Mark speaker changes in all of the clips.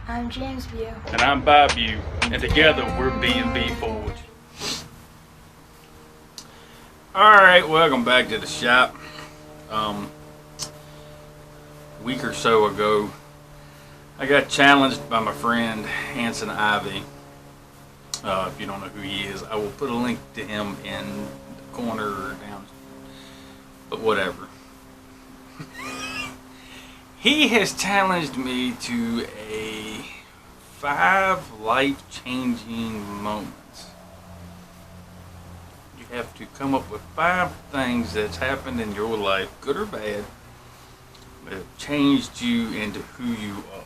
Speaker 1: I'm James View.
Speaker 2: And I'm Bob View, and together we're B&B Forge. Alright, welcome back to the shop. A week or so ago, I got challenged by my friend Hanson Ivey. If you don't know who he is, I will put a link to him in the corner or down, but whatever. He has challenged me to a 5 life-changing moments. You have to come up with 5 things that's happened in your life, good or bad, that have changed you into who you are.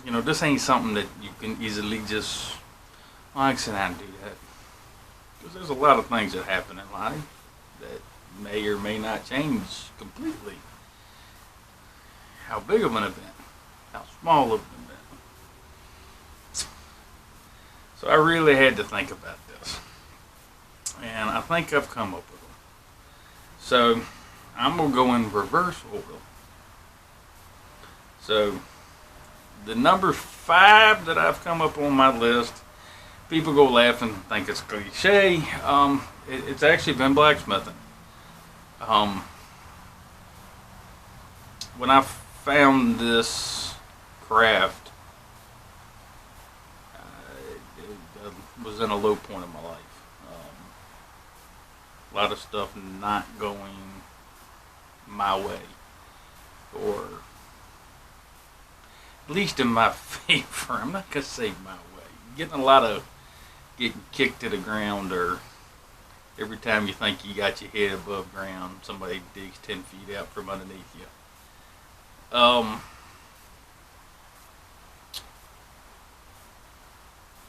Speaker 2: You know, this ain't something that you can easily just, I can sit down and do that. Because there's a lot of things that happen in life that may or may not change completely. How big of an event, how small of an event. So I really had to think about this. And I think I've come up with them. So I'm going to go in reverse order. So the number 5 that I've come up on my list, people go laughing, think it's cliche. It's actually been blacksmithing. When I found this craft, it was in a low point in my life. A lot of stuff not going my way, or at least in my favor. I'm not gonna say my way. Getting kicked to the ground, or every time you think you got your head above ground, somebody digs 10 feet out from underneath you.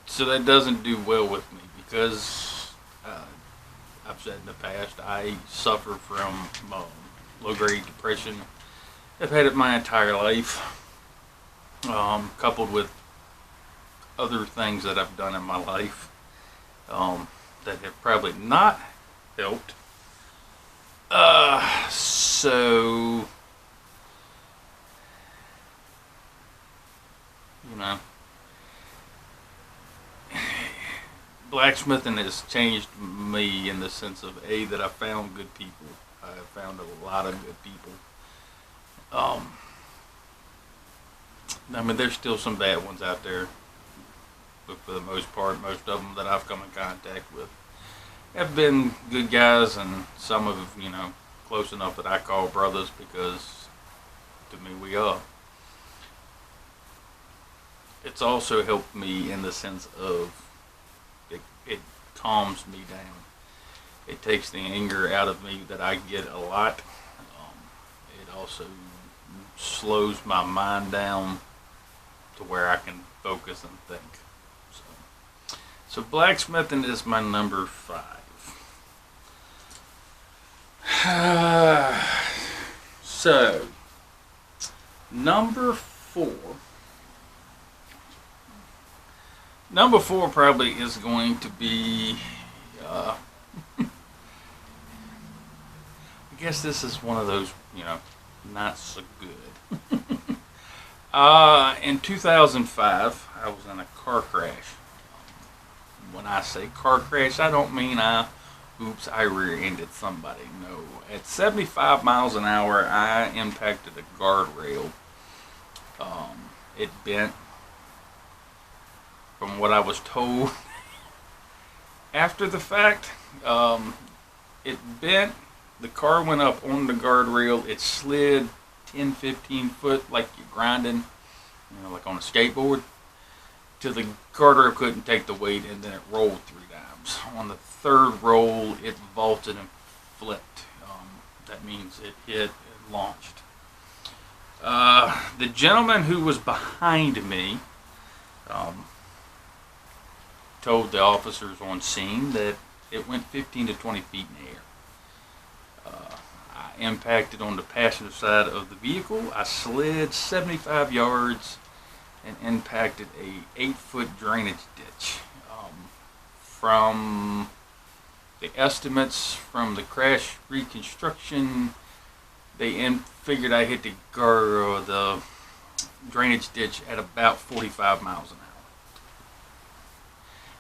Speaker 2: So that doesn't do well with me because I've said in the past I suffer from low-grade depression. I've had it my entire life, coupled with other things that I've done in my life that have probably not helped. So you know, blacksmithing has changed me in the sense of that I found good people. I found a lot of good people. I mean, there's still some bad ones out there, but for the most part, most of them that I've come in contact with have been good guys, and some of, close enough that I call brothers, because to me we are. It's also helped me in the sense of it calms me down. It takes the anger out of me that I get a lot. It also slows my mind down to where I can focus and think. So blacksmithing is my number 5. So number 4. Number 4 probably is going to be, I guess this is one of those, not so good. In 2005, I was in a car crash. When I say car crash, I don't mean I rear-ended somebody. No. At 75 miles an hour, I impacted a guardrail. It bent. From what I was told after the fact, it bent, the car went up on the guardrail, it slid 10-15 foot like you're grinding, like on a skateboard, till the guardrail couldn't take the weight, and then it rolled 3 times. On the 3rd roll, it vaulted and flipped. That means it hit and launched. The gentleman who was behind me told the officers on scene that it went 15 to 20 feet in the air. I impacted on the passenger side of the vehicle. I slid 75 yards and impacted a 8-foot drainage ditch. From the estimates from the crash reconstruction, they figured I hit the drainage ditch at about 45 miles an hour.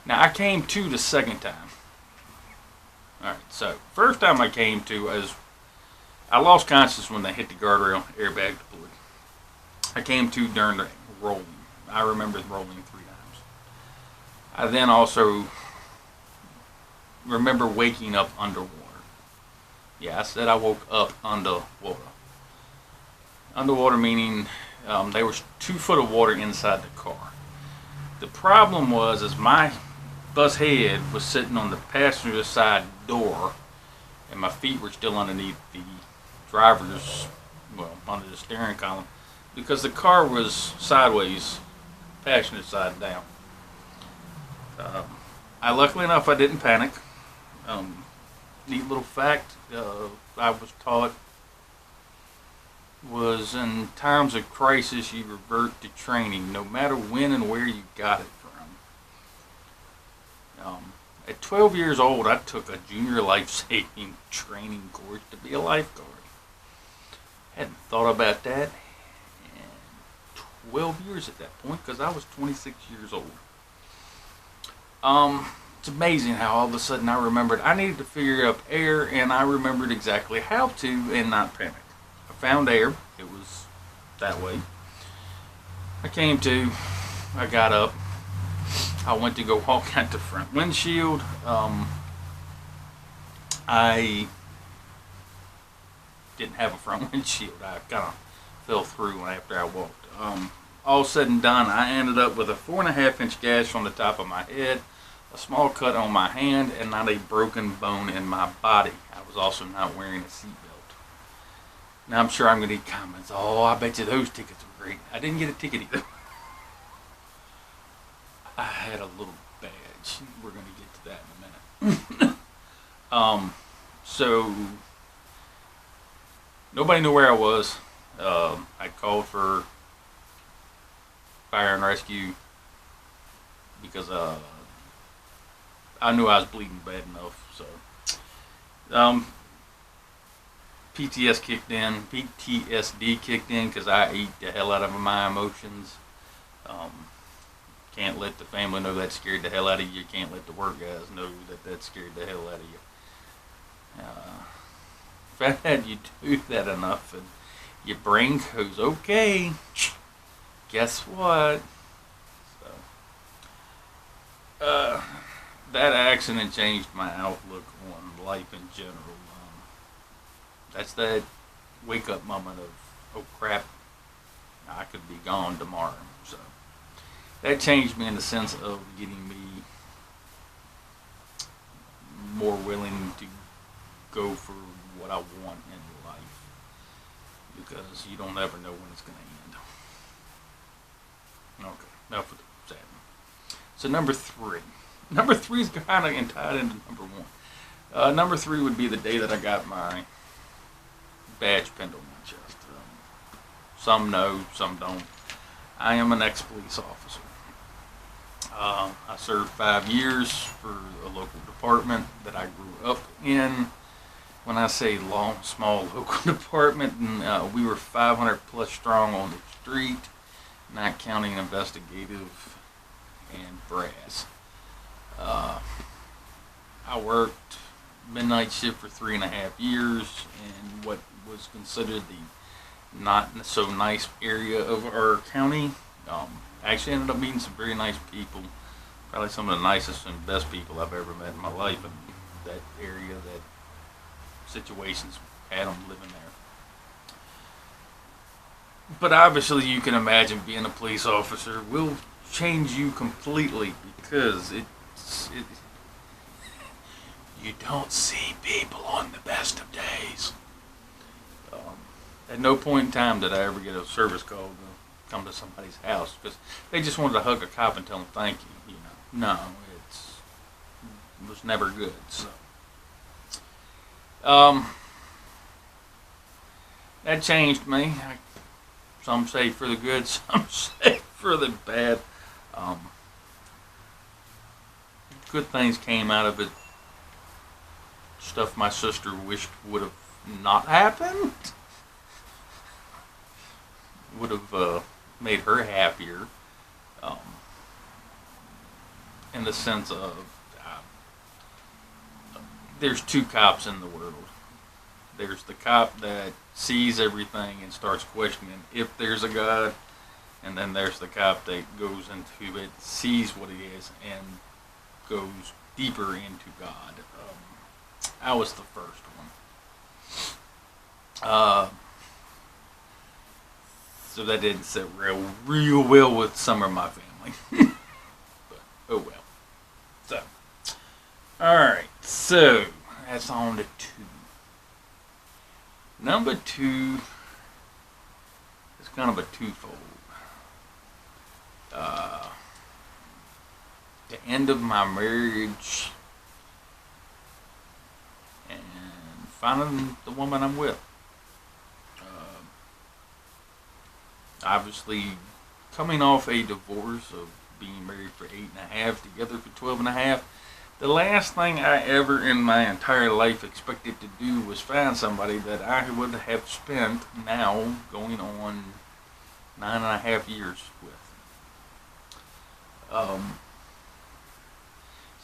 Speaker 2: Now I came to the second time. All right, so first time I came to, I lost consciousness when they hit the guardrail, airbag deployed. I came to during the rolling. I remember rolling 3 times. I then also remember waking up underwater. Yeah, I said I woke up underwater. Underwater meaning there was 2 foot of water inside the car. The problem was is my bus head was sitting on the passenger side door, and my feet were still underneath the driver's, under the steering column, because the car was sideways, passenger side down. I luckily enough I didn't panic. Neat little fact I was taught was in times of crisis you revert to training, no matter when and where you got it from. At 12 years old, I took a junior life-saving training course to be a lifeguard. Hadn't thought about that in 12 years at that point, because I was 26 years old. It's amazing how all of a sudden I remembered I needed to figure out air, and I remembered exactly how to and not panic. I found air. It was that way. I came to. I got up. I went to go walk out the front windshield. I didn't have a front windshield. I kind of fell through after I walked. All said and done, I ended up with a 4.5-inch gash on the top of my head, a small cut on my hand, and not a broken bone in my body. I was also not wearing a seatbelt. Now I'm sure I'm going to get comments. Oh, I bet you those tickets were great. I didn't get a ticket either. I had a little badge. We're going to get to that in a minute. So nobody knew where I was. I called for fire and rescue because I knew I was bleeding bad enough. So PTSD kicked in because I ate the hell out of my emotions. Can't let the family know that scared the hell out of you. Can't let the work guys know that scared the hell out of you. If I had you do that enough and your brain goes, okay, guess what? So, that accident changed my outlook on life in general. That's that wake up moment of, oh crap, I could be gone tomorrow. So that changed me in the sense of getting me more willing to go for what I want in life, because you don't ever know when it's going to end. Okay, now for the sad. So number 3. Number 3 is kind of tied into number 1. Number 3 would be the day that I got my badge pinned on my chest. Some know, some don't. I am an ex-police officer. I served 5 years for a local department that I grew up in. When I say small local department, we were 500 plus strong on the street, not counting investigative and brass. I worked midnight shift for 3.5 years in what was considered the not so nice area of our county. Actually ended up meeting some very nice people, probably some of the nicest and best people I've ever met in my life in that area, that situations had them living there. But obviously you can imagine being a police officer will change you completely, because you don't see people on the best of days. At no point in time did I ever get a service call to come to somebody's house because they just wanted to hug a cop and tell them thank you. No, it was never good. So, that changed me. Some say for the good, some say for the bad. Good things came out of it. Stuff my sister wished would have not happened. Would have made her happier. Um, in the sense of there's two cops in the world. There's the cop that sees everything and starts questioning if there's a God, and then there's the cop that goes into it, sees what it is, and goes deeper into God. I was the first one. So that didn't sit real well with some of my family. But, oh well. So, alright, so that's on to 2. Number 2 is kind of a twofold. The end of my marriage and finding the woman I'm with. Obviously, coming off a divorce of being married for 8.5, together for 12.5, the last thing I ever in my entire life expected to do was find somebody that I would have spent now going on 9.5 years with.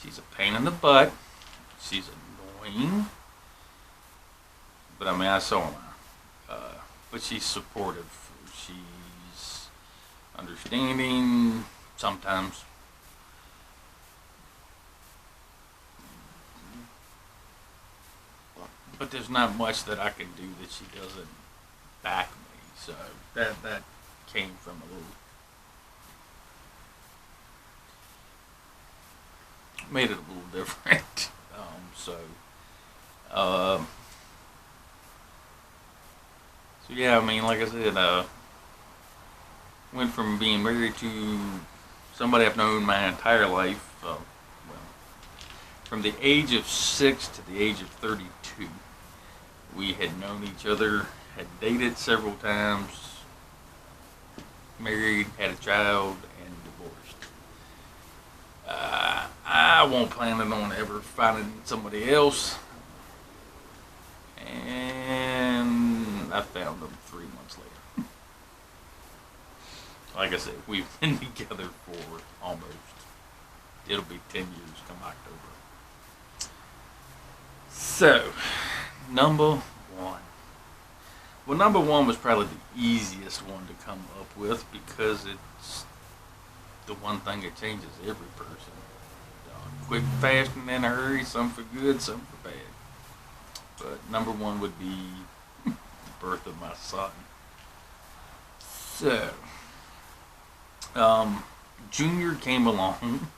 Speaker 2: She's a pain in the butt. She's annoying. But I mean, I saw her. But she's supportive. She's understanding sometimes. But there's not much that I can do that she doesn't back me. So that came from a little, made it a little different. So yeah, I mean, like I said, went from being married to somebody I've known my entire life. Well, from the age of 6 to the age of 32, we had known each other, had dated several times, married, had a child, and divorced. I won't plan on ever finding somebody else, and I found them 3 months later. Like I said, we've been together for almost, it'll be 10 years come October. So, number 1. Well, number 1 was probably the easiest one to come up with because it's the one thing that changes every person. Quick, fast, and in a hurry, some for good, some for bad. But number 1 would be the birth of my son. So, Junior came along,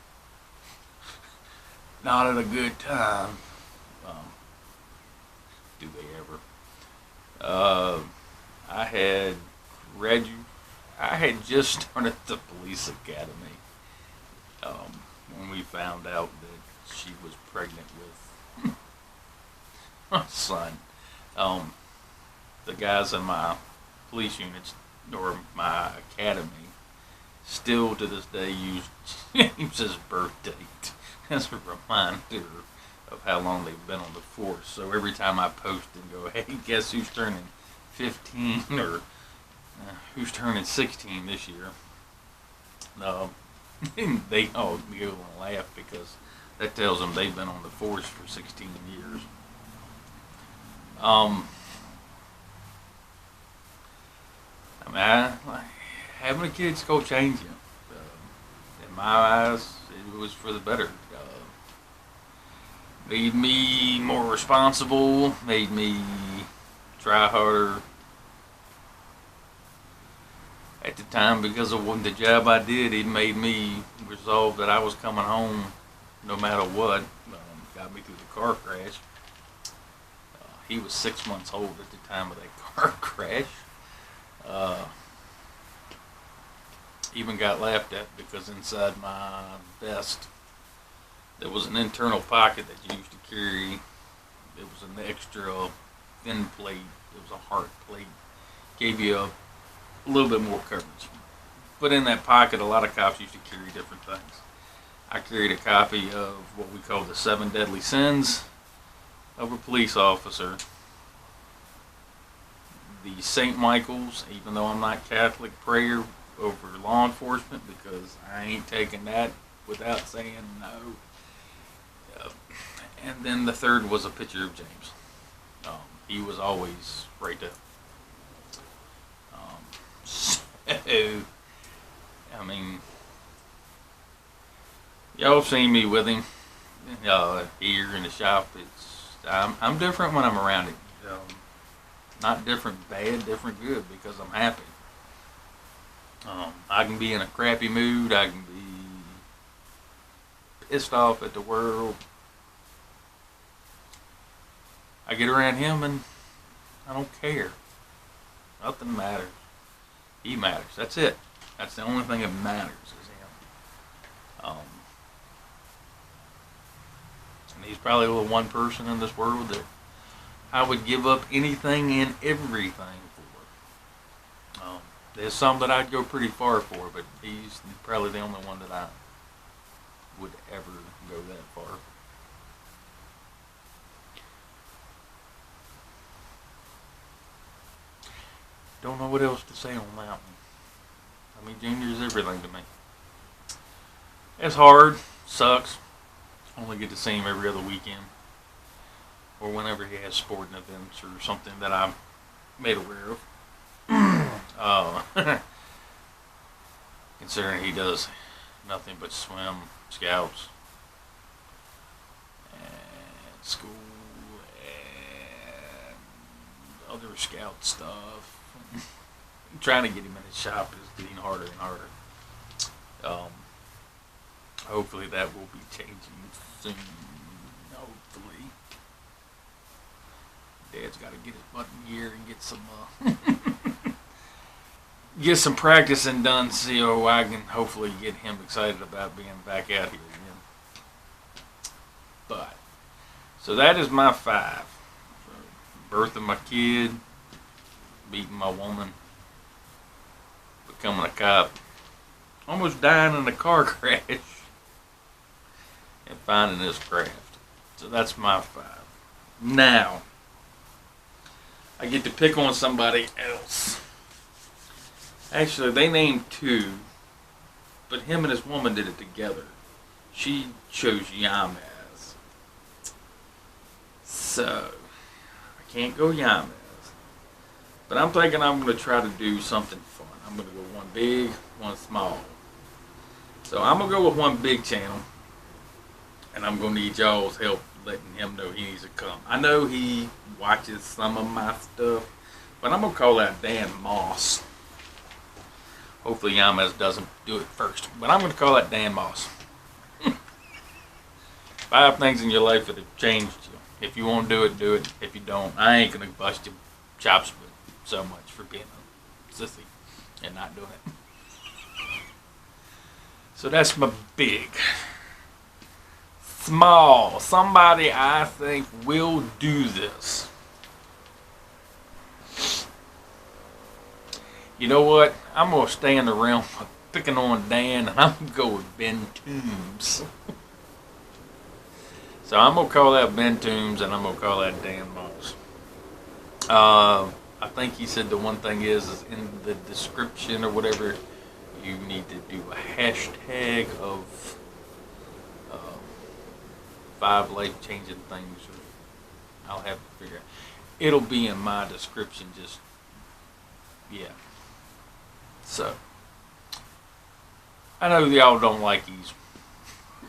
Speaker 2: not at a good time. Do they ever? I had just started the police academy when we found out that she was pregnant with my son. The guys in my police units or my academy still to this day use James's birth date as a reminder of how long they've been on the force. So every time I post and go, hey, guess who's turning 15 or who's turning 16 this year? They all go and laugh because that tells them they've been on the force for 16 years. I mean, having a kid's gonna change you. In my eyes, it was for the better. Made me more responsible, made me try harder. At the time, because of the job I did, it made me resolve that I was coming home no matter what. Got me through the car crash. He was 6 months old at the time of that car crash. Even got laughed at because inside my vest there was an internal pocket that you used to carry. It was an extra thin plate. It was a heart plate. Gave you a little bit more coverage. But in that pocket, a lot of cops used to carry different things. I carried a copy of what we call the 7 Deadly Sins of a police officer. The St. Michael's, even though I'm not Catholic, prayer over law enforcement because I ain't taking that without saying no. Uh, and then the third was a picture of James. He was always right there. So, I mean, y'all seen me with him here in the shop. I'm different when I'm around him. Not different bad, different good because I'm happy. I can be in a crappy mood. I can be pissed off at the world. I get around him and I don't care. Nothing matters. He matters. That's it. That's the only thing that matters is him. And he's probably the one person in this world that I would give up anything and everything for. There's some that I'd go pretty far for, but he's probably the only one that I would ever go that far. Don't know what else to say on that one. I mean, Junior's everything to me. It's hard, sucks. Only get to see him every other weekend, or whenever he has sporting events or something that I'm made aware of. Considering he does nothing but swim, scouts, and school, and other scout stuff. Trying to get him in his shop is getting harder and harder. Hopefully that will be changing soon. Hopefully. Dad's got to get his butt in gear and get some get some practicing done so I can hopefully get him excited about being back out here again. But, so that is my 5. Birth of my kid, beating my woman, becoming a cop, almost dying in a car crash, and finding this craft. So that's my 5. Now, I get to pick on somebody else. Actually, they named 2, but him and his woman did it together. She chose Yamaz. So, I can't go Yamaz. But I'm thinking I'm going to try to do something fun. I'm going to go one big, one small. So I'm going to go with one big channel. And I'm going to need y'all's help letting him know he needs to come. I know he watches some of my stuff, but I'm going to call that Dan Moss. Hopefully Yamaz doesn't do it first. But I'm going to call that Dan Moss. 5 things in your life that have changed you. If you want to do it, do it. If you don't, I ain't going to bust your chops with so much for being a sissy and not doing it. So that's my big. Small. Somebody I think will do this. You know what? I'm going to stay in the realm of picking on Dan, and I'm going to go with Ben Toombs. So I'm going to call that Ben Toombs, and I'm going to call that Dan Moss. I think he said the one thing is in the description or whatever, you need to do a hashtag of 5 life-changing things. Or I'll have to figure it out. It'll be in my description, just, yeah. So, I know y'all don't like these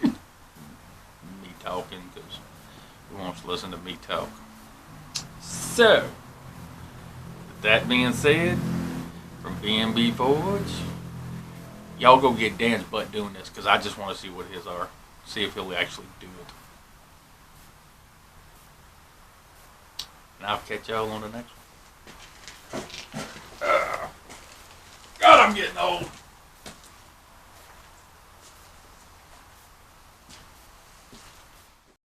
Speaker 2: me talking because who wants to listen to me talk? So, with that being said, from B&B Forge, y'all go get Dan's butt doing this because I just want to see what his are. See if he'll actually do it. And I'll catch y'all on the next one. God, I'm getting old.